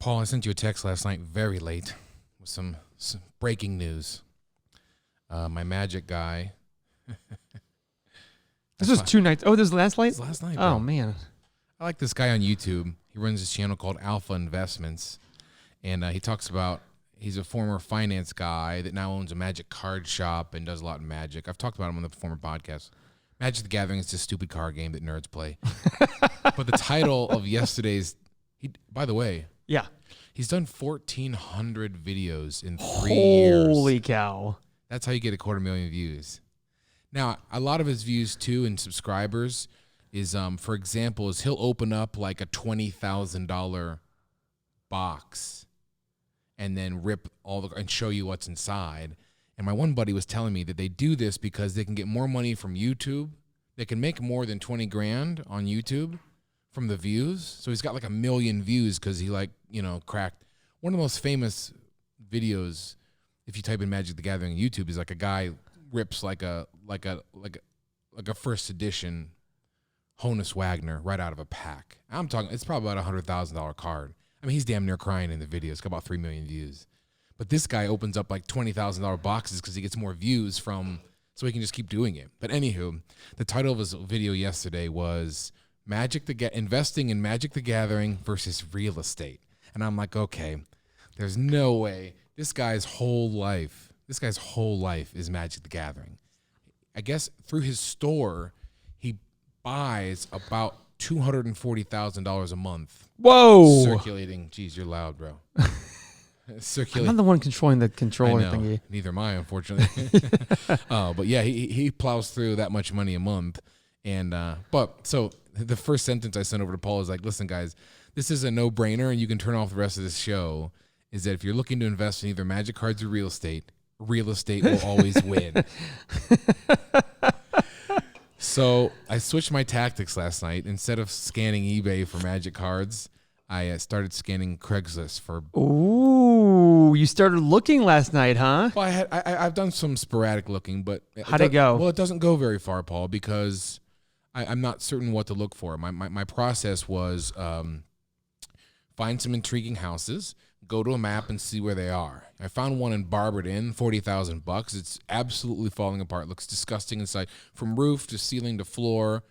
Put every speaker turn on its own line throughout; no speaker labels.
Paul, I sent you a text last night very late with some breaking news. My magic guy.
This was 2 nights. Oh, this was last night?
This was last night, bro.
Oh, man.
I like this guy on YouTube. He runs this channel called Alpha Investments. And he talks about, he's a former finance guy that now owns a magic card shop and does a lot of magic. I've talked about him on the former podcast. Magic the Gathering is just a stupid card game that nerds play. But the title of yesterday's, by the way,
yeah,
he's done 1,400 videos in 3 years.
Holy cow.
That's how you get 250,000 views. Now, a lot of his views, too, and subscribers is, for example, is he'll open up like a $20,000 box and then rip and show you what's inside. And my one buddy was telling me that they do this because they can get more money from YouTube. They can make more than 20 grand on YouTube from the views. So he's got like 1 million views because he cracked one of the most famous videos. If you type in Magic the Gathering on YouTube, is like a guy rips like a first edition Honus Wagner right out of a pack. I'm talking, it's probably about $100,000 card. I mean, he's damn near crying in the video. It's got about 3 million views. But this guy opens up like $20,000 boxes because he gets more views so he can just keep doing it. But anywho, the title of his video yesterday was Investing in Magic the Gathering versus Real Estate. And I'm like, okay, there's no way. This guy's whole life is Magic the Gathering. I guess through his store, he buys about $240,000 a month.
Whoa.
Circulating. Jeez, you're loud, bro.
I'm not the one controlling the controller thingy.
Neither am I, unfortunately. But yeah, he plows through that much money a month. And so the first sentence I sent over to Paul is like, listen, guys, this is a no-brainer, and you can turn off the rest of this show, is that if you're looking to invest in either magic cards or real estate will always win. So I switched my tactics last night. Instead of scanning eBay for magic cards, I started scanning Craigslist for.
Ooh, you started looking last night, huh?
Well, I've done some sporadic looking, but
how'd it go?
Well, it doesn't go very far, Paul, because I'm not certain what to look for. My process was find some intriguing houses, go to a map and see where they are. I found one in Barberton, $40,000. It's absolutely falling apart. It looks disgusting inside, from roof to ceiling to floor.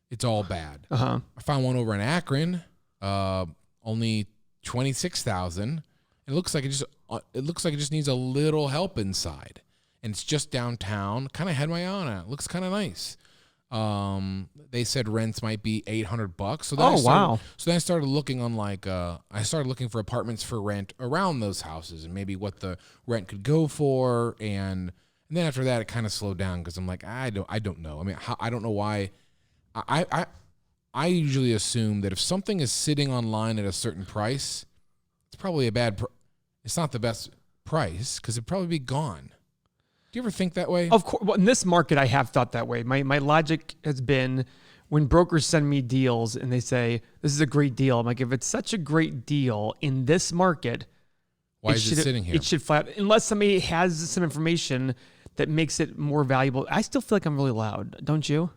It's all bad.
Uh-huh.
I found one over in Akron, only $26,000. It looks like it just needs a little help inside, and it's just downtown. Kind of had my eye on it. Looks kind of nice. They said rents might be $800. So then
wow.
So then I started looking on I started looking for apartments for rent around those houses and maybe what the rent could go for. And then after that, it kind of slowed down because I'm like, I don't know. I mean, I don't know why. I usually assume that if something is sitting online at a certain price, it's probably it's not the best price because it'd probably be gone. Do you ever think that way?
Of course. Well, in this market, I have thought that way. My logic has been when brokers send me deals and they say, this is a great deal. I'm like, if it's such a great deal in this market,
why is it sitting here?
It should fly out. Unless somebody has some information that makes it more valuable. I still feel like I'm really loud. Don't you?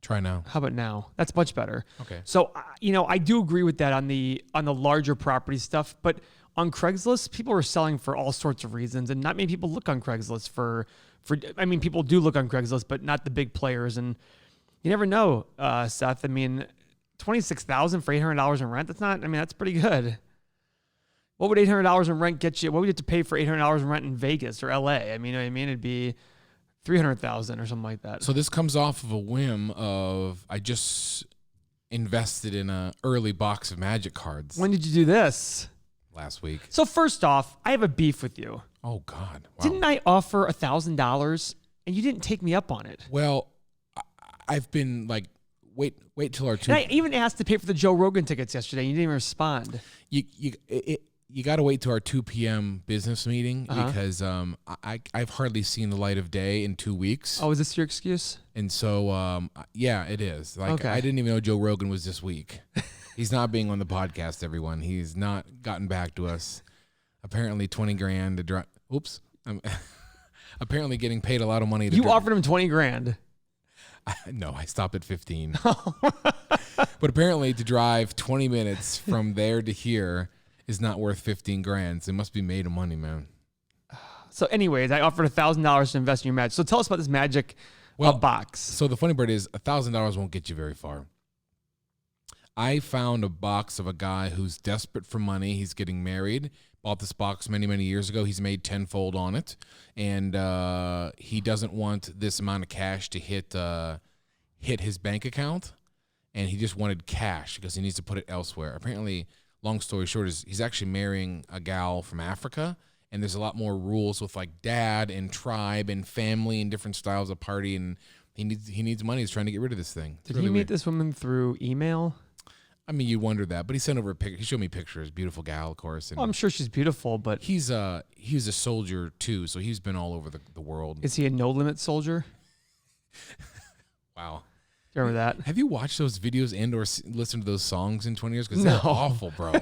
Try now.
How about now? That's much better.
Okay.
So, I do agree with that on the larger property stuff, but on Craigslist, people are selling for all sorts of reasons, and not many people look on Craigslist people do look on Craigslist, but not the big players, and you never know, Seth. I mean, $26,000 for $800 in rent, that's pretty good. What would $800 in rent get you? What would you have to pay for $800 in rent in Vegas or LA? I mean, it'd be $300,000 or something like that.
So this comes off of a whim of I just invested in an early box of magic cards.
When did you do this?
Last week.
So first off, I have a beef with you.
Oh, God. Wow.
Didn't I offer $1,000 and you didn't take me up on it?
Well, I've been like, wait till our two.
And I even asked to pay for the Joe Rogan tickets yesterday. And you didn't even respond.
You got to wait till our 2 p.m. business meeting because I've hardly seen the light of day in 2 weeks.
Oh, is this your excuse?
And so, yeah, it is.
Okay.
I didn't even know Joe Rogan was this week. He's not being on the podcast, everyone. He's not gotten back to us. Apparently 20 grand to drive. Oops. Apparently getting paid a lot of money to
You offered him 20 grand.
No, I stopped at 15. But apparently to drive 20 minutes from there to here is not worth 15 grand. So it must be made of money, man.
So anyways, I offered $1,000 to invest in your Magic. So tell us about this Magic box.
So the funny part is $1,000 won't get you very far. I found a box of a guy who's desperate for money. He's getting married. Bought this box many, many years ago. He's made tenfold on it. And he doesn't want this amount of cash to hit his bank account. And he just wanted cash because he needs to put it elsewhere. Apparently, long story short, is he's actually marrying a gal from Africa. And there's a lot more rules with like dad and tribe and family and different styles of party. And he needs money. He's trying to get rid of this thing.
Did he meet this woman through email?
I mean, you wonder that, but he sent over a picture. He showed me pictures. Beautiful gal, of course. And
well, I'm sure she's beautiful, but
he was a soldier too, so he's been all over the world.
Is he a no limit soldier?
Wow.
Do you remember that?
Have you watched those videos and or listened to those songs in 20 years? Because they're awful, bro.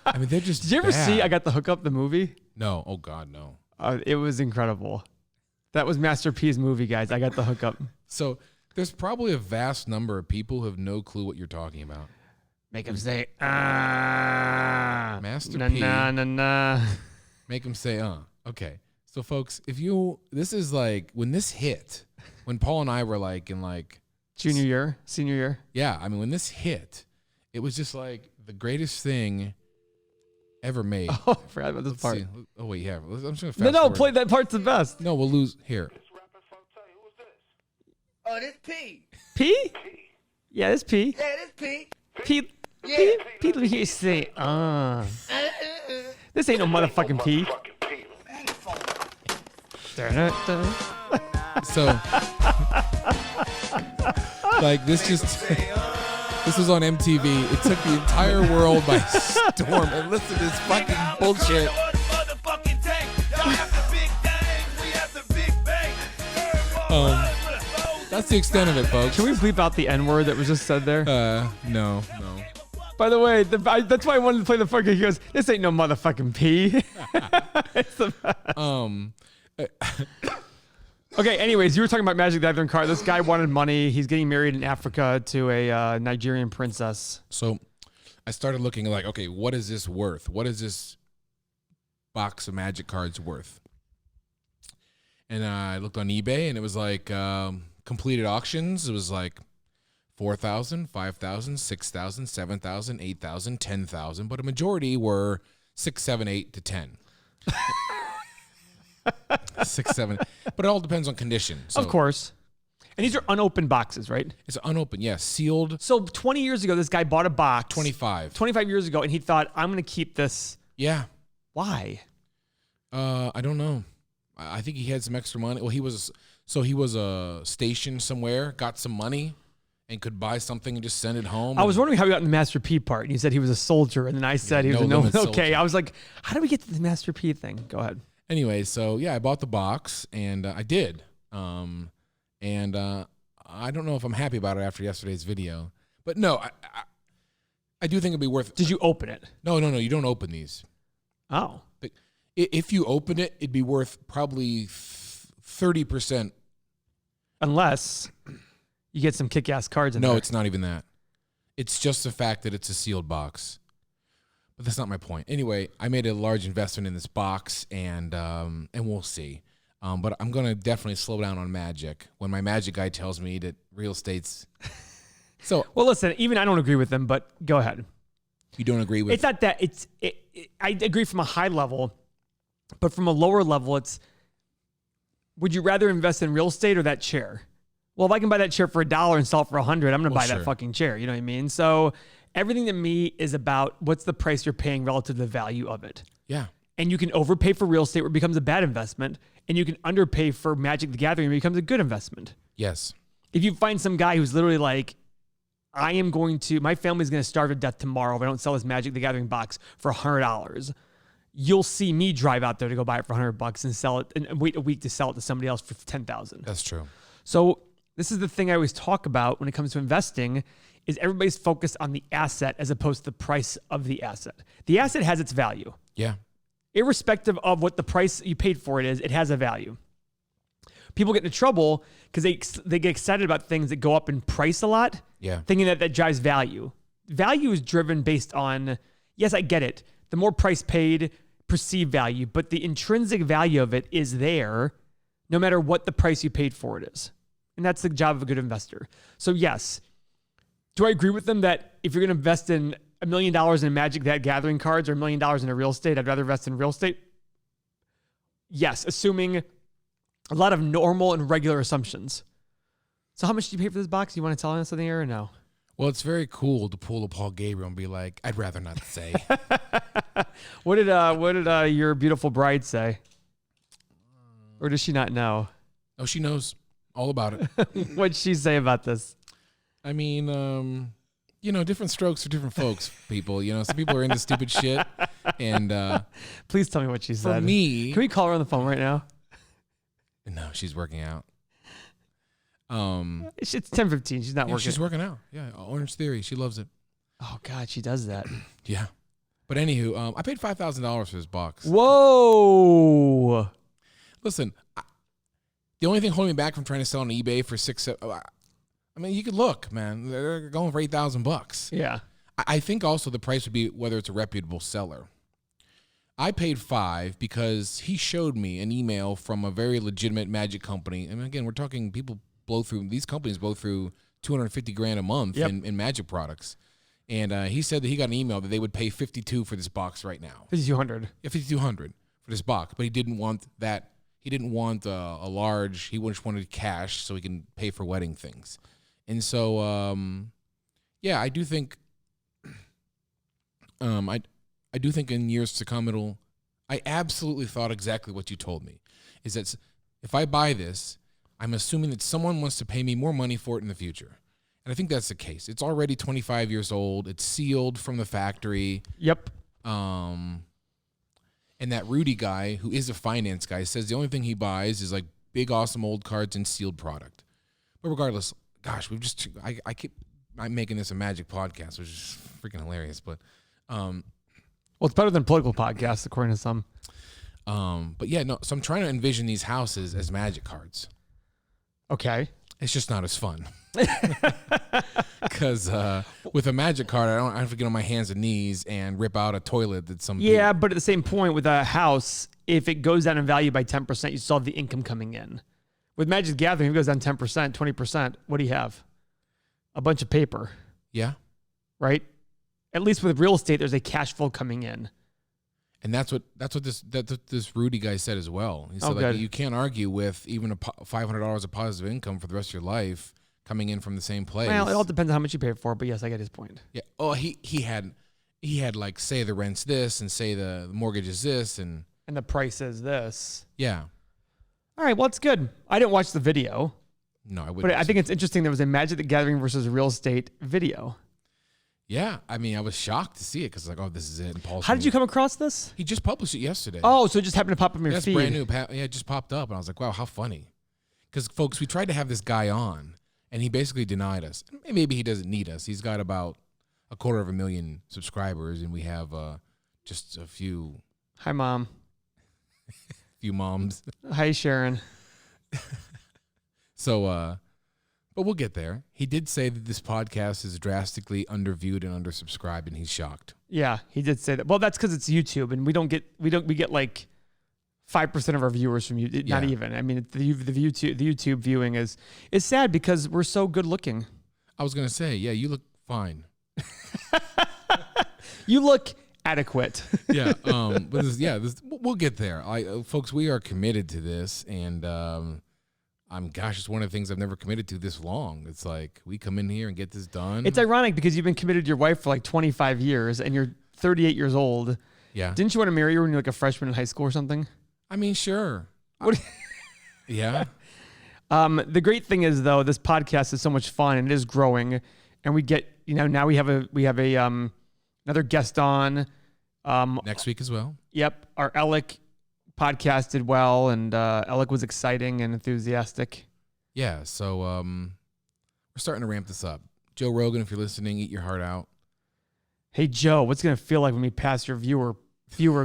I mean, they're just.
Did you ever see I Got the Hookup, the movie?
No. Oh God, no.
It was incredible. That was Master P's movie, guys. I Got the Hookup.
So there's probably a vast number of people who have no clue what you're talking about.
Make him say, ah.
Master
nah,
P.
Nah.
Make him say, Okay. So, folks, this is like, when this hit, when Paul and I were like in like.
Senior year.
Yeah. I mean, when this hit, it was just like the greatest thing ever made.
Oh, I forgot about this part.
See. Oh, wait, yeah. I'm just going to fast
No,
forward.
play that part's the best.
No, we'll lose. Here.
Oh, this P.
P? Yeah, this P.
Yeah, this P.
P.
Yeah.
P. Let me hear you say, This ain't no motherfucking P.
So, like, this was on MTV. It took the entire world by storm. And listen to this fucking bullshit. That's the extent of it, folks.
Can we bleep out the N-word that was just said there?
No.
By the way, that's why I wanted to play the fucking. He goes, "This ain't no motherfucking P." It's the best. Okay. Anyways, you were talking about Magic the Gathering card. This guy wanted money. He's getting married in Africa to a Nigerian princess.
So, I started looking like, okay, what is this worth? What is this box of Magic cards worth? And I looked on eBay, and it was like completed auctions. It was like 4,000, 5,000, 6,000, 7,000, 8,000, 10,000, but a majority were 6, 7, 8 to 10. 6, 7, but it all depends on condition. So
Of course. And these are unopened boxes, right?
it's unopened, yes, sealed.
So 20 years ago, this guy bought a box.
25.
25 years ago, and he thought, I'm going to keep this.
Yeah.
Why?
I don't know. I think he had some extra money. Well, he was stationed somewhere, got some money, and could buy something and just send it home.
I was wondering how he got in the Master P part. And he said he was a soldier, and then I said he was
no
a
limit
okay.
soldier.
I was like, how do we get to the Master P thing? Go ahead.
Anyway, so yeah, I bought the box, and I did. And I don't know if I'm happy about it after yesterday's video, but no, I do think it'd be worth.
Did you open it?
No, you don't open these.
Oh.
If you open it, it'd be worth probably 30%.
Unless you get some kick-ass cards in there.
No, it's not even that. It's just the fact that it's a sealed box. But that's not my point. Anyway, I made a large investment in this box, and we'll see. But I'm going to definitely slow down on Magic when my Magic guy tells me that real estate's... So,
well, listen, even I don't agree with them, but go ahead.
You don't agree with...
It's not that. I agree from a high level, but from a lower level, it's... Would you rather invest in real estate or that chair? Well, if I can buy that chair for $1 and sell it for $100, I'm going to buy that fucking chair. You know what I mean? So everything to me is about what's the price you're paying relative to the value of it.
Yeah.
And you can overpay for real estate where it becomes a bad investment, and you can underpay for Magic the Gathering where it becomes a good investment.
Yes.
If you find some guy who's literally like, my family's going to starve to death tomorrow if I don't sell this Magic the Gathering box for $100. You'll see me drive out there to go buy it for $100 and sell it and wait a week to sell it to somebody else for $10,000.
That's true.
So this is the thing I always talk about when it comes to investing is everybody's focused on the asset as opposed to the price of the asset. The asset has its value.
Yeah.
Irrespective of what the price you paid for it is, it has a value. People get into trouble because they get excited about things that go up in price a lot
Yeah.
thinking that drives value. Value is driven based on, yes, I get it. The more price paid, perceived value, but the intrinsic value of it is there no matter what the price you paid for it is. And that's the job of a good investor. So yes, do I agree with them that if you're going to invest in $1 million in Magic the Gathering cards or $1 million in a real estate, I'd rather invest in real estate? Yes, assuming a lot of normal and regular assumptions. So how much did you pay for this box? You want to tell us something here or no?
Well, it's very cool to pull a Paul Gabrail and be like, I'd rather not say.
What did your beautiful bride say? Or does she not know?
Oh, she knows all about it.
What'd she say about this?
I mean, different strokes for different folks, people. Some people are into stupid shit. And
please tell me what she said.
For me.
Can we call her on the phone right now?
No, she's working out.
It's 10:15. She's not working.
She's working out. Yeah, Orange Theory. She loves it.
Oh, God, she does that.
Yeah. But anywho, I paid $5,000 for this box.
Whoa.
Listen, the only thing holding me back from trying to sell on eBay for you could look, man. They're going for $8,000.
Yeah.
I think also the price would be whether it's a reputable seller. I paid $5 because he showed me an email from a very legitimate Magic company. And again, we're talking these companies blow through $250,000 a month in Magic products. And he said that he got an email that they would pay $52 for this box right now.
$5,200.
Yeah, $5,200 for this box. But he didn't want that. He didn't want a large. He just wanted cash so he can pay for wedding things. And so, I do think, I do think in years to come I absolutely thought exactly what you told me, is that if I buy this, I'm assuming that someone wants to pay me more money for it in the future. And I think that's the case. It's already 25 years old. It's sealed from the factory.
Yep.
And that Rudy guy, who is a finance guy, says the only thing he buys is like big, awesome old cards and sealed product. But regardless, gosh, I'm making this a Magic podcast, which is freaking hilarious. But,
well, it's better than political podcasts, according to some.
So I'm trying to envision these houses as Magic cards.
Okay.
It's just not as fun. Because with a Magic card, I have to get on my hands and knees and rip out a toilet that some.
Yeah, but at the same point, with a house, if it goes down in value by 10%, you still have the income coming in. With Magic the Gathering, if it goes down 10%, 20%, what do you have? A bunch of paper.
Yeah.
Right? At least with real estate, there's a cash flow coming in.
And that's what this Rudy guy said as well. He said you can't argue with even $500 of positive income for the rest of your life coming in from the same place.
Well, it all depends on how much you pay for it, but yes, I get his point.
Yeah. Oh, he had like say the rent's this and say the mortgage is this and
the price is this.
Yeah.
All right. Well, it's good. I didn't watch the video.
No, I wouldn't.
But I think it's interesting. There was a Magic the Gathering versus real estate video.
Yeah, I mean, I was shocked to see it because this is it. And Paul's
How did you come across this?
He just published it yesterday.
Oh, so it just happened to pop up in your feed.
Brand new. Yeah, it just popped up, and I was like, wow, how funny. Because, folks, we tried to have this guy on, and he basically denied us. Maybe he doesn't need us. He's got about 250,000 subscribers, and we have just a few.
Hi, Mom.
Few moms.
Hi, Sharon.
So, but we'll get there. He did say that this podcast is drastically underviewed and undersubscribed, and he's shocked.
Yeah, he did say that. Well, that's because it's YouTube, and we get like 5% of our viewers from YouTube. Not even. I mean, the YouTube viewing is sad because we're so good looking.
I was gonna say, yeah, you look fine.
You look adequate.
Yeah. But we'll get there. Folks, we are committed to this, and it's one of the things I've never committed to this long. It's like we come in here and get this done.
It's ironic because you've been committed to your wife for like 25 years and you're 38 years old.
Yeah.
Didn't you want to marry her when you were like a freshman in high school or something?
I mean, sure. Yeah.
The great thing is though, this podcast is so much fun and it is growing, and we get, now we have another guest on
next week as well.
Yep. Our Alec podcast did well, and Alec was exciting and enthusiastic.
Yeah, so we're starting to ramp this up. Joe Rogan, if you're listening, eat your heart out.
Hey, Joe, what's it going to feel like when we pass your viewer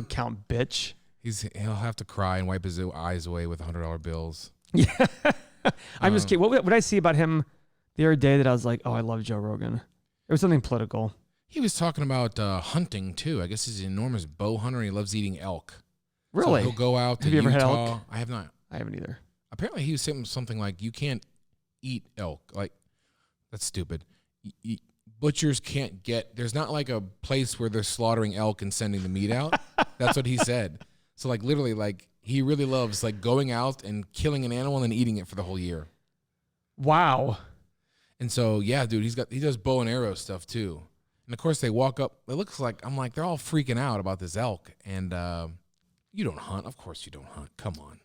count, bitch?
He'll have to cry and wipe his eyes away with $100 bills.
Yeah. I'm just kidding. What did I see about him the other day that I was like, oh, I love Joe Rogan. It was something political.
He was talking about hunting too. I guess he's an enormous bow hunter and he loves eating elk.
Really?
So he'll go out to
Have you ever had
Utah.
elk?
I have not.
I haven't either.
Apparently he was saying something like, you can't eat elk. Like, that's stupid. Butchers can't get, there's not like a place where they're slaughtering elk and sending the meat out. That's what he said. So like literally like he really loves like going out and killing an animal and then eating it for the whole year.
Wow.
And so, yeah, dude, he does bow and arrow stuff too. And of course they walk up, it looks like, I'm like, they're all freaking out about this elk. And you don't hunt. Of course you don't hunt. Come on.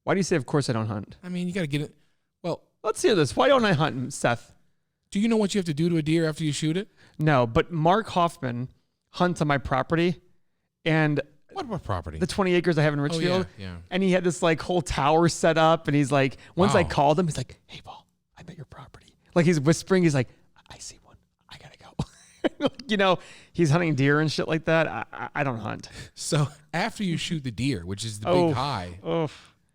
Why do you say, of course I don't hunt?
I mean, you got to get it. Well,
let's hear this. Why don't I hunt, Seth?
Do you know what you have to do to a deer after you shoot it?
No, but Mark Hoffman hunts on my property. And
what property?
The 20 acres I have in Richfield.
Oh, yeah.
And he had this like whole tower set up. And he's like, once I called him, he's like, hey, Paul, I'm at your property. Like he's whispering. He's like, I see one. I got to go. You know, he's hunting deer and shit like that. I don't hunt.
So after you shoot the deer, which is the big high,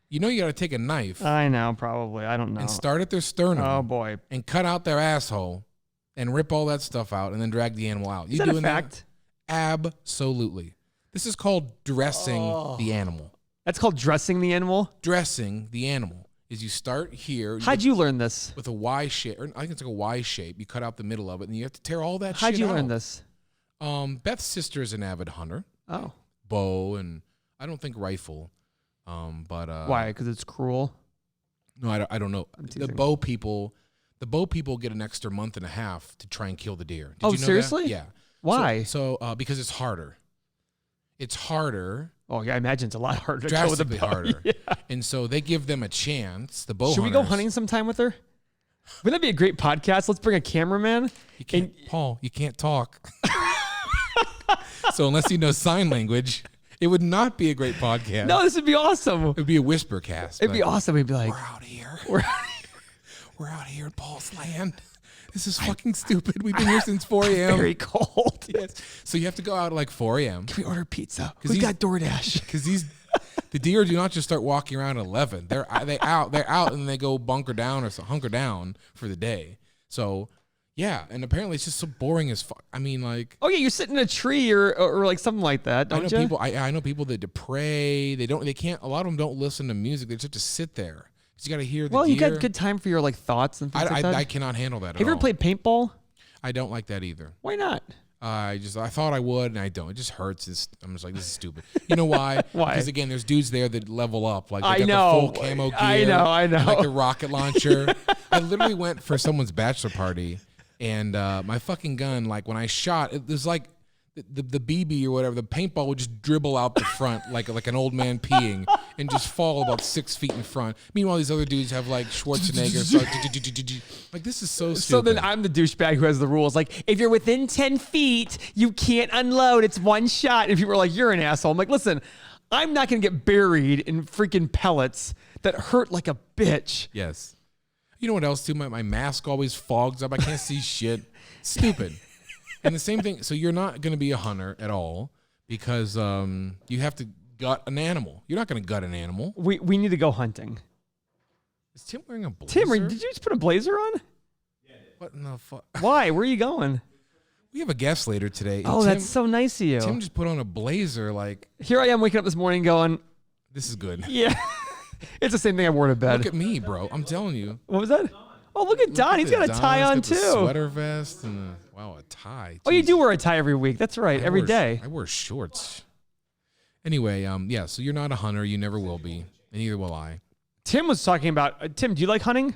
you know you got to take a knife.
I know, probably. I don't know.
And start at their sternum.
Oh, boy.
And cut out their asshole and rip all that stuff out and then drag the animal out.
Is that a fact?
Absolutely. This is called dressing the animal.
That's called dressing the animal?
Dressing the animal is you start here.
How'd you learn this?
With a Y shape. Or I think it's like a Y shape. You cut out the middle of it and you have to tear all that shit out.
How'd you learn this?
Beth's sister is an avid hunter.
Oh.
Bow and I don't think rifle. But
why? Because it's cruel?
No, I don't know. The bow people get an extra month and a half to try and kill the deer. Did you know
seriously?
That? Yeah.
Why?
So because it's harder. It's harder.
Oh yeah, I imagine it's a lot harder.
Drastically harder.
Yeah.
And so they give them a chance. The bow
Should we go hunting sometime with her? Wouldn't that be a great podcast? Let's bring a cameraman.
Paul, you can't talk. So unless you know sign language, it would not be a great podcast.
No, this would be awesome.
It would be a whisper cast.
It'd be awesome. We'd be like,
we're out here. We're out here at Paul's land. This is fucking stupid. We've been here since 4 a.m.
Very cold.
Yes. So you have to go out at like 4 a.m.
Can we order pizza? We got DoorDash.
Because the deer do not just start walking around at 11. They're out and they go hunker down for the day. So yeah, and apparently it's just so boring as fuck. I mean, like,
oh yeah, you're sitting in a tree or like something like that, don't you?
I know people that pray. They can't. A lot of them don't listen to music. They just have to sit there. You got to hear the deer.
Well, you got good time for your like thoughts and things like that.
I cannot handle that.
Have you ever played paintball?
I don't like that either.
Why not?
I thought I would, and I don't. It just hurts. I'm just like, this is stupid. You know why?
Why?
Because again, there's dudes there that level up. Like
they
got the full camo gear.
I know.
Like the rocket launcher. I literally went for someone's bachelor party, and my fucking gun, like when I shot, it was like the BB or whatever, the paintball would just dribble out the front like an old man peeing and just fall about 6 feet in front. Meanwhile, these other dudes have like Schwarzenegger. Like, this is so stupid.
So then I'm the douchebag who has the rules. Like, if you're within 10 feet, you can't unload. It's one shot. If people are like, you're an asshole. I'm like, listen, I'm not going to get buried in freaking pellets that hurt like a bitch.
Yes. You know what else, too? My mask always fogs up. I can't see shit. Stupid. And the same thing, so you're not going to be a hunter at all because you have to gut an animal. You're not going to gut an animal.
We need to go hunting.
Is Tim wearing a blazer?
Tim, did you just put a blazer on?
Yeah, what in the fuck?
Why? Where are you going?
We have a guest later today.
Oh, that's so nice of you.
Tim just put on a blazer like...
Here I am waking up this morning going...
This is good.
Yeah. It's the same thing I wore to bed.
Look at me, bro. I'm telling you.
What was that? Oh, look at Don. He's got a tie on, too.
Sweater vest and a tie. Jeez.
Oh, you do wear a tie every week. That's right. Every day.
I wear shorts. Anyway, yeah, so you're not a hunter. You never will be. And neither will I.
Tim was talking about... Tim, do you like hunting?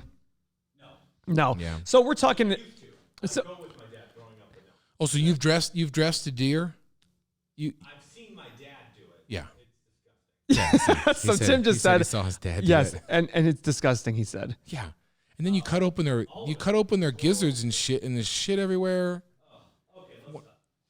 No.
Yeah.
So we're talking... So,
oh, so you've dressed a deer?
I've seen my dad do it.
Yeah.
It's disgusting.
Yeah.
So Tim just said...
He saw his dad do
yes,
it.
and it's disgusting, he said.
Yeah. And then you cut open their gizzards and shit, and there's shit everywhere.
Okay,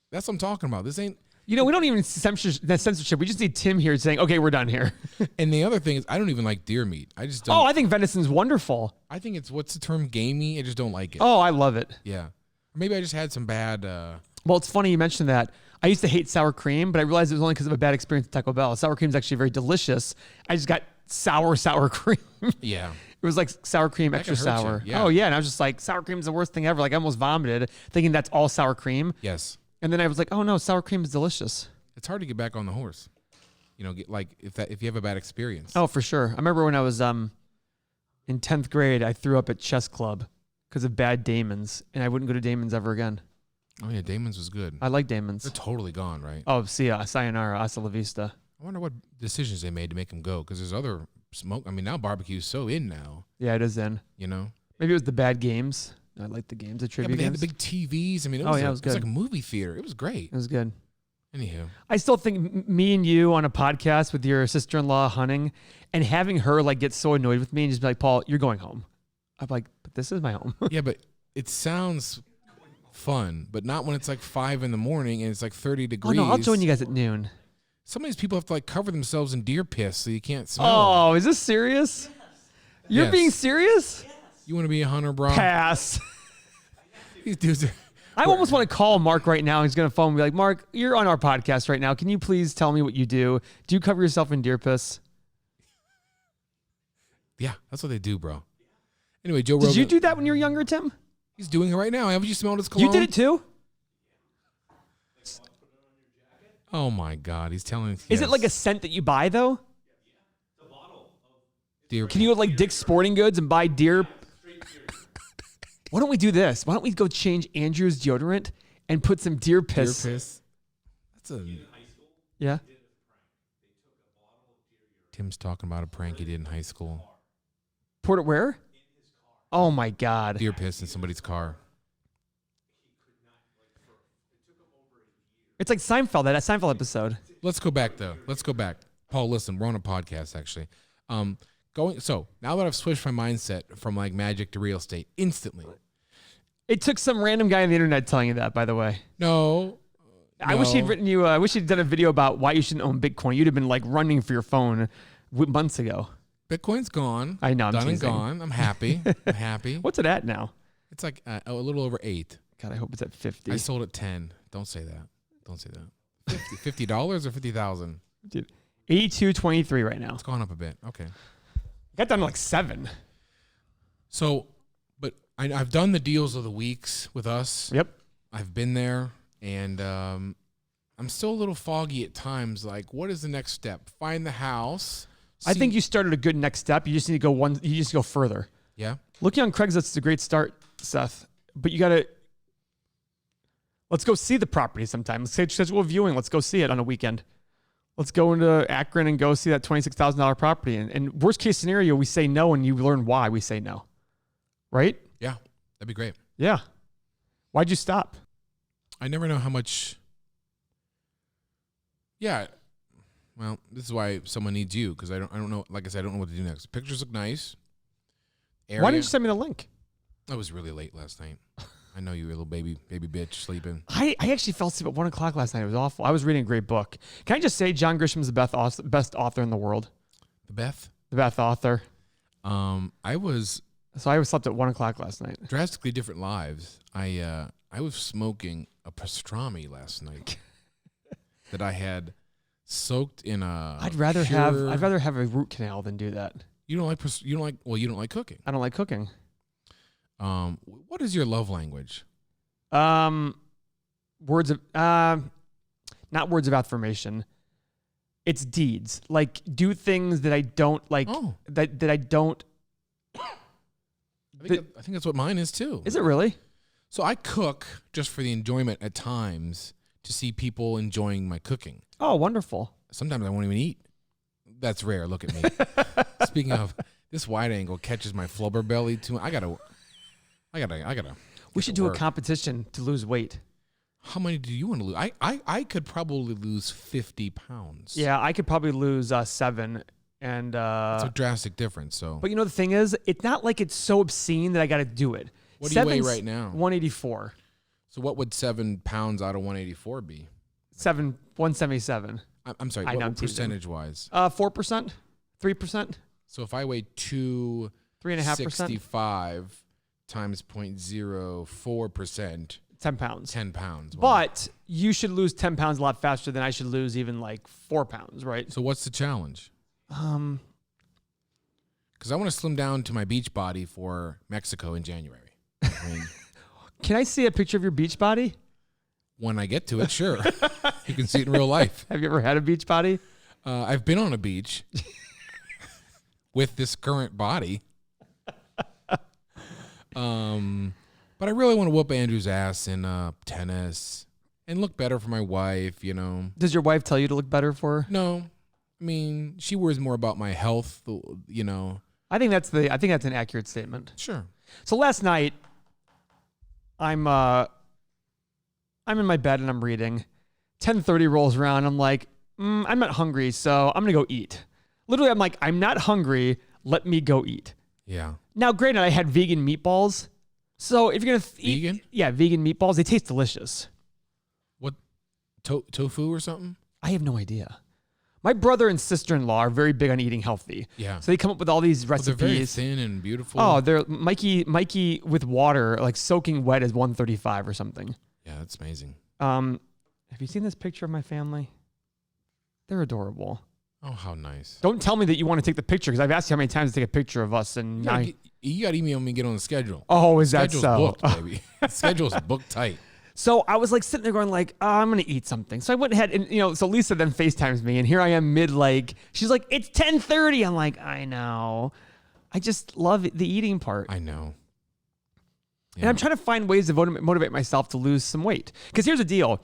that's what I'm talking about. This ain't.
You know, we don't even censorship. We just need Tim here saying, "Okay, we're done here."
And the other thing is, I don't even like deer meat. I just don't.
Oh, I think venison's wonderful.
I think it's what's the term, gamey. I just don't like it.
Oh, I love it.
Yeah. Or maybe I just had some bad.
Well, it's funny you mentioned that. I used to hate sour cream, but I realized it was only because of a bad experience at Taco Bell. Sour cream is actually very delicious. I just got sour cream.
Yeah.
It was like sour cream, extra
can hurt you,
sour.
yeah.
Oh yeah, and I was just like, sour cream is the worst thing ever. Like I almost vomited, thinking that's all sour cream.
Yes.
And then I was like, oh no, sour cream is delicious.
It's hard to get back on the horse. Get like if you have a bad experience.
Oh, for sure. I remember when I was in 10th grade, I threw up at chess club because of bad Damon's, and I wouldn't go to Damon's ever again.
Oh yeah, Damon's was good.
I like Damon's.
They're totally gone, right?
Oh, see ya, sayonara, hasta la vista.
I wonder what decisions they made to make them go, because there's other smoke. I mean, now barbecue's so in now.
Yeah, it is in.
Maybe
it was the bad games. I like the games, the trivia
but they
games.
had the big TVs. I mean, it was
good.
like a movie theater. It was great.
It was good.
Anywho,
I still think me and you on a podcast with your sister-in-law hunting and having her like get so annoyed with me and just be like, Paul, you're going home. I'm like, but this is my home.
yeah, but it sounds fun, but not when it's like 5 a.m. and it's like 30
Oh
degrees.
no, I'll join you guys at noon.
Some of these people have to like cover themselves in deer piss so you can't smell.
Oh, is this serious? You're
Yes.
being serious?
You want to be a hunter, bro?
Pass.
These dudes are.
I almost want to call Mark right now. He's going to phone and be like, Mark, you're on our podcast right now. Can you please tell me what you do? Do you cover yourself in deer piss?
Yeah, that's what they do, bro. Anyway, Joe Rogan.
Did you do that when you were younger, Tim?
He's doing it right now. Haven't you smelled his cologne?
You did it too?
Oh my God, he's telling.
Is it like a scent that you buy though?
deer?
Can you go to like Dick's Sporting Goods and buy deer? Why don't we do this? Why don't we go change Andrew's deodorant and put some deer
deer
piss?
piss? That's a.
Yeah.
Tim's talking about a prank he did in high school.
Poured it where? Oh my God.
Deer piss in somebody's car.
It's like Seinfeld, that Seinfeld episode.
Let's go back though. Let's go back. Paul, listen, we're on a podcast actually. So now that I've switched my mindset from like magic to real estate instantly.
It took some random guy on the internet telling you that, by the way.
No.
I wish he'd written you. I wish he'd done a video about why you shouldn't own Bitcoin. You'd have been like running for your phone months ago.
Bitcoin's gone.
I know, I'm
done and
teasing.
gone. I'm happy. I'm happy.
What's it at now?
It's like a little over 8.
God, I hope it's at 50.
I sold at 10. Don't say that. Don't say that. $50 or 50,000.
Dude, 82.23 right now.
It's gone up a bit. Okay.
Got down to like 7.
So, but I've done the deals of the weeks with us.
Yep.
I've been there, and I'm still a little foggy at times. Like, what is the next step? Find the house.
I think you started a good next step. You just need to go one. You just go further.
Yeah.
Looking on Craigslist is a great start, Seth. But you got to. Let's go see the property sometime. Let's schedule a viewing. Let's go see it on a weekend. Let's go into Akron and go see that $26,000 property. And worst case scenario, we say no, and you learn why we say no. Right?
Yeah. That'd be great.
Yeah. Why'd you stop?
I never know how much. Yeah. Well, this is why someone needs you, because I don't know. Like I said, I don't know what to do next. Pictures look nice. Area.
Why didn't you send me the link?
I was really late last night. I know you were a little baby bitch sleeping.
I actually fell asleep at 1 o'clock last night. It was awful. I was reading a great book. Can I just say John Grisham's the best author in the world?
The Beth?
The best author.
I was
So I slept at 1 o'clock last night.
drastically different lives. I was smoking a pastrami last night that I had soaked in a.
I'd rather have a root canal than do that.
You don't like cooking.
I don't like cooking.
What is your love language?
Words of not words of affirmation. It's deeds. Like do things that I don't like.
Oh.
That I don't.
I think that's what mine is too.
Is it really?
So I cook just for the enjoyment at times to see people enjoying my cooking.
Oh, wonderful.
Sometimes I won't even eat. That's rare. Look at me. Speaking of, this wide angle catches my flubber belly too much. I gotta.
We should do a competition to lose weight.
How many do you want to lose? I could probably lose 50 pounds.
Yeah, I could probably lose 7. And
It's a drastic difference. So,
but you know the thing is, it's not like it's so obscene that I got to do it.
What do you weigh right now?
184.
So what would 7 pounds out of 184 be?
177.
I'm sorry.
I know, I'm
What
teasing.
percentage wise?
4%, 3%,
So if I weigh
3.5%,
65 times 0.04%,
10 pounds.
10 pounds. Wow.
But you should lose 10 pounds a lot faster than I should lose even like 4 pounds, right?
So what's the challenge? Because I want to slim down to my beach body for Mexico in January. I mean,
Can I see a picture of your beach body?
when I get to it, sure. You can see it in real life.
Have you ever had a beach body?
I've been on a beach with this current body. But I really want to whoop Andrew's ass in tennis and look better for my wife, you know.
Does your wife tell you to look better for her?
No, I mean, she worries more about my health, you know.
I think that's an accurate statement.
Sure.
So last night, I'm in my bed and I'm reading. 10:30 rolls around. I'm like, I'm not hungry, so I'm gonna go eat. Literally, I'm like, I'm not hungry. Let me go eat.
Yeah.
Now, granted, I had vegan meatballs. So if you're gonna eat,
Vegan?
yeah, vegan meatballs, they taste delicious.
What? Tofu or something?
I have no idea. My brother and sister-in-law are very big on eating healthy.
Yeah.
So they come up with all these
Well, they're very
recipes.
thin and beautiful.
Oh, they're Mikey with water, like soaking wet, is 135 or something.
Yeah, that's amazing.
Have you seen this picture of my family? They're adorable.
Oh, how nice.
Don't tell me that you want to take the picture because I've asked you how many times to take a picture of us, and
You got to email me and get on the schedule.
oh, is that
Schedule's
so?
booked, baby. Schedule's booked tight.
So I was like sitting there going like, oh, I'm gonna eat something. So I went ahead and so Lisa then FaceTimes me, and here I am she's like, it's 10:30. I'm like, I know. I just love the eating part.
I know.
And I'm trying to find ways to motivate myself to lose some weight. Because here's the deal.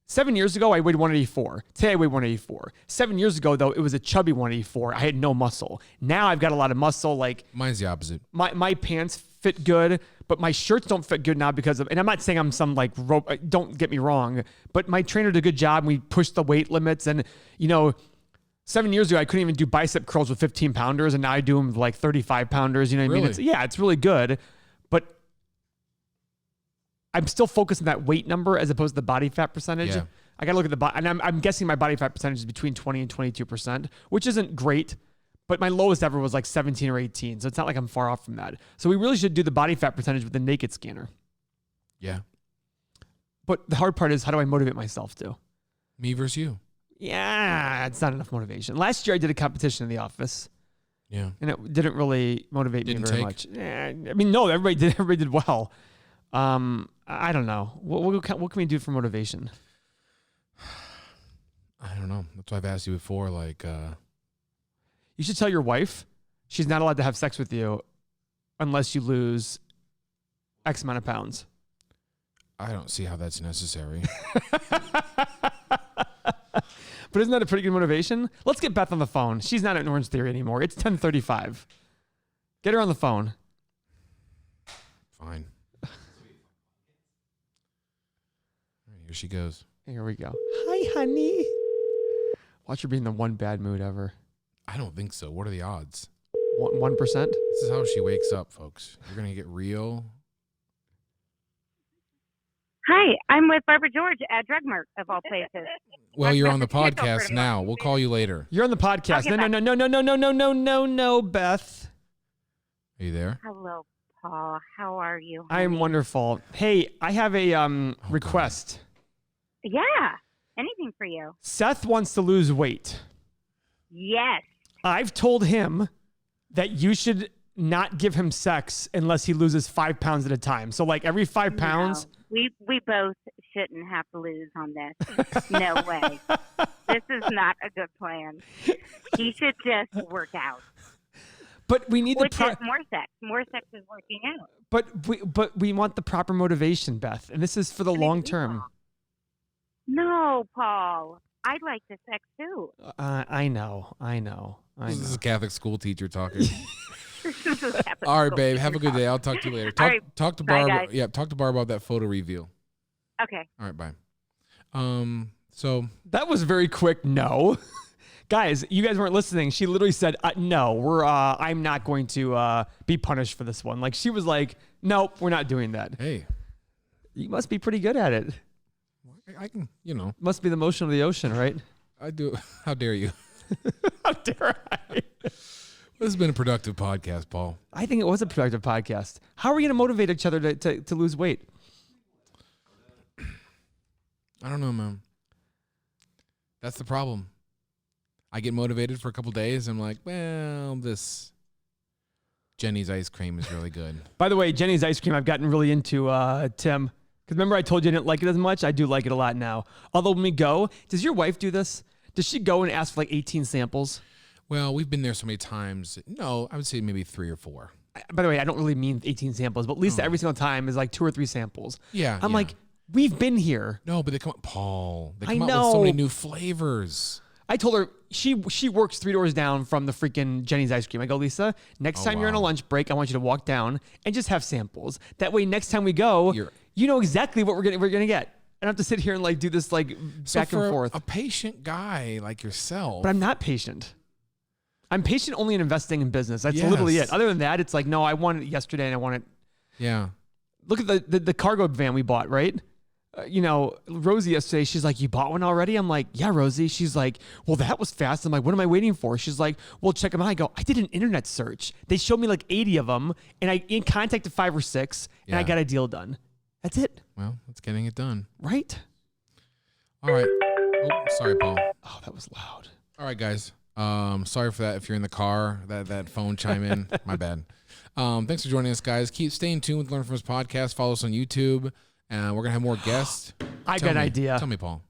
7 years ago, I weighed 184. Today, I weigh 184. 7 years ago, though, it was a chubby 184. I had no muscle. Now I've got a lot of muscle. Like
Mine's the opposite.
my pants fit good, but my shirts don't fit good now because of, and I'm not saying I'm some like rope, don't get me wrong, but my trainer did a good job. We pushed the weight limits, and 7 years ago, I couldn't even do bicep curls with 15 pounders, and now I do them with like 35 pounders. You know what I mean? It's really good, but I'm still focused on that weight number as opposed to the body fat percentage.
Yeah.
I got to look at the body, and I'm guessing my body fat percentage is between 20 and 22%, which isn't great, but my lowest ever was like 17 or 18. So it's not like I'm far off from that. So we really should do the body fat percentage with the naked scanner.
Yeah.
But the hard part is, how do I motivate myself to?
Me versus you.
Yeah, it's not enough motivation. Last year I did a competition in the office.
Yeah.
And it didn't really motivate me very
take?
much. Yeah, I mean, no, everybody did well. I don't know. What can we do for motivation?
I don't know. That's why I've asked you before. Like,
You should tell your wife she's not allowed to have sex with you unless you lose X amount of pounds.
I don't see how that's necessary.
But isn't that a pretty good motivation? Let's get Beth on the phone. She's not at Orange Theory anymore. It's 10:35. Get her on the phone.
Fine. Here she goes.
Here we go. Hi, honey. Watch her be in the one bad mood ever.
I don't think so. What are the odds?
1%?
This is how she wakes up, folks. You're going to get real.
Hi, I'm with Barbara George at Drug Mart, of all places.
Well, you're on the
Can't go for
podcast
it
now.
anymore.
We'll call you later.
You're on the podcast.
Okay,
No, Beth.
Are you there?
Hello, Paul. How are you?
I am
honey?
wonderful. Hey, I have a request.
Yeah, anything for you.
Seth wants to lose weight.
Yes.
I've told him that you should not give him sex unless he loses 5 pounds at a time. So like every 5 pounds.
No, we both shouldn't have to lose on this. No way. This is not a good plan. He should just work out.
But we need
Which is more sex. More sex is working out.
But we want the proper motivation, Beth, and this is for the long term.
No, Paul. I'd like the sex too.
I know.
This is a Catholic school teacher talking.
This is happening.
All right, babe. Have a good day. I'll talk to you later.
All right.
Talk to
Bye,
Barb.
guys.
Yeah, talk to Barb about that photo reveal.
Okay.
All right, bye. So
That was very quick. No. Guys, you guys weren't listening. She literally said, no, I'm not going to be punished for this one. Like she was like, nope, we're not doing that.
hey,
You must be pretty good at it.
I can,
Must be the motion of the ocean, right?
I do. How dare you?
How dare I?
This has been a productive podcast, Paul.
I think it was a productive podcast. How are we going to motivate each other to lose weight?
I don't know, man. That's the problem. I get motivated for a couple days. I'm like, well, this Jenny's ice cream is really good.
By the way, Jenny's ice cream I've gotten really into, Tim. Because remember I told you I didn't like it as much? I do like it a lot now. Although when we go, does your wife do this? Does she go and ask for like 18 samples?
Well, we've been there so many times. No, I would say maybe 3 or 4.
By the way, I don't really mean 18 samples, but Lisa every single time is like 2 or 3 samples.
Yeah.
I'm like, we've been here.
No, but they come up, Paul. They
I
come out
know.
with so many new flavors.
I told her she works 3 doors down from the freaking Jenny's ice cream. I go, Lisa, next time you're on a lunch break, I want you to walk down and just have samples. That way, next time we go, you know exactly what we're gonna get. I don't have to sit here and like do this like back and forth.
A patient guy like yourself.
But I'm not patient. I'm patient only in investing in business. That's literally it. Other than that, it's like, no, I want it yesterday and I want it.
Yeah.
Look at the cargo van we bought, right? Rosie yesterday, she's like, you bought one already? I'm like, yeah, Rosie. She's like, well, that was fast. I'm like, what am I waiting for? She's like, well, check them out. I go, I did an internet search. They showed me like 80 of them and I contacted 5 or 6 and I got a deal done. That's it.
Well, it's getting it done.
Right?
All right. Oh, sorry, Paul.
Oh, that was loud.
All right, guys. Sorry for that. If you're in the car, that phone chime in. My bad. Thanks for joining us, guys. Keep staying tuned with Learn From Us podcast. Follow us on YouTube. We're going to have more guests.
I got an idea.
Tell me, Paul.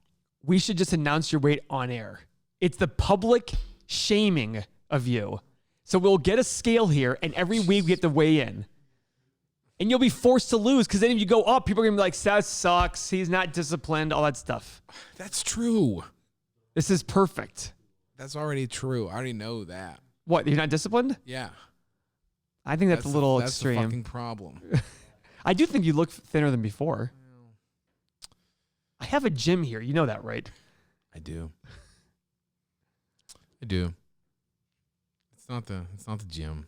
We should just announce your weight on air. It's the public shaming of you. So we'll get a scale here, and every week we get to weigh in. And you'll be forced to lose because then if you go up, people are going to be like, Seth sucks. He's not disciplined, all that stuff.
That's true.
This is perfect.
That's already true. I already know that.
What, you're not disciplined?
Yeah.
I think that's a little extreme.
That's the fucking problem.
I do think you look thinner than before. I have a gym here. You know that, right?
I do. It's not the gym.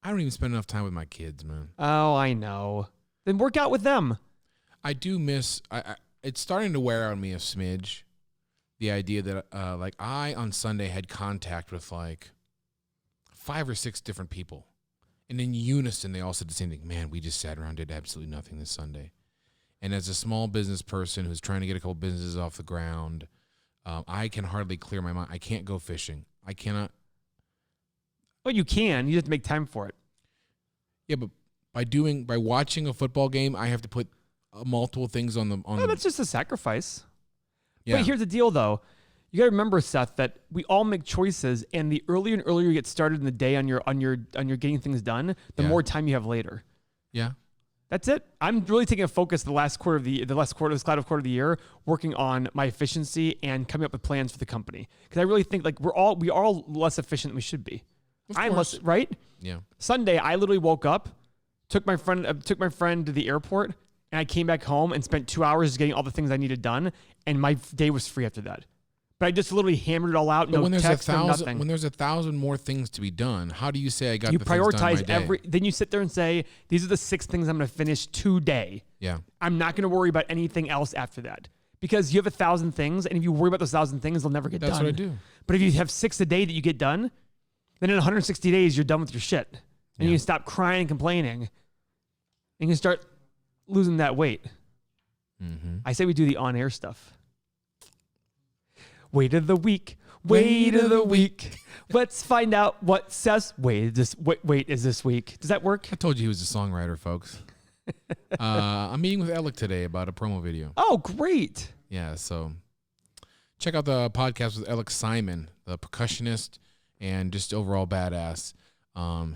I don't even spend enough time with my kids, man.
Oh, I know. Then work out with them.
I do miss. It's starting to wear on me a smidge. The idea that like I on Sunday had contact with like 5 or 6 different people, and in unison they all said the same thing. Man, we just sat around, did absolutely nothing this Sunday. And as a small business person who's trying to get a couple businesses off the ground, I can hardly clear my mind. I can't go fishing. I cannot.
Well, you can. You just have to make time for it.
Yeah, but by watching a football game, I have to put multiple things on the.
No, that's just a sacrifice.
Yeah.
But here's the deal, though. You got to remember, Seth, that we all make choices, and the earlier and earlier you get started in the day on your getting things done, the more time you have later.
Yeah.
That's it. I'm really taking a focus this latter quarter of the year, working on my efficiency and coming up with plans for the company. Because I really think like we are all less efficient than we should be. I'm less, right?
Yeah.
Sunday, I literally woke up, took my friend to the airport, and I came back home and spent 2 hours getting all the things I needed done, and my day was free after that. But I just literally hammered it all out.
But
no
when there's
text, no nothing.
when there's 1,000 more things to be done, how do you say I got
You
the things done
prioritize
in my day?
then you sit there and say, these are the 6 things I'm going to finish today.
Yeah.
I'm not going to worry about anything else after that. Because you have 1,000 things, and if you worry about those 1,000 things, they'll never get done.
That's what I do.
But if you have 6 a day that you get done, then in 160 days, you're done with your shit. And you can stop crying and complaining. And you can start losing that weight.
Mm-hmm.
I say we do the on-air stuff. Weight of the week. Weight of the week. Let's find out what Seth's weight is this week. Does that work?
I told you he was a songwriter, folks. I'm meeting with Alec today about a promo video.
Oh, great.
Yeah, so check out the podcast with Alec Simon, the percussionist and just overall badass.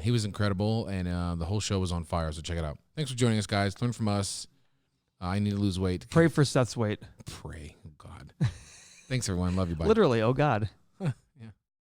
He was incredible, and the whole show was on fire, so check it out. Thanks for joining us, guys. Learn from us. I need to lose weight.
Pray for Seth's weight.
Pray. Oh, God. Thanks, everyone. Love you. Bye.
Literally, oh God.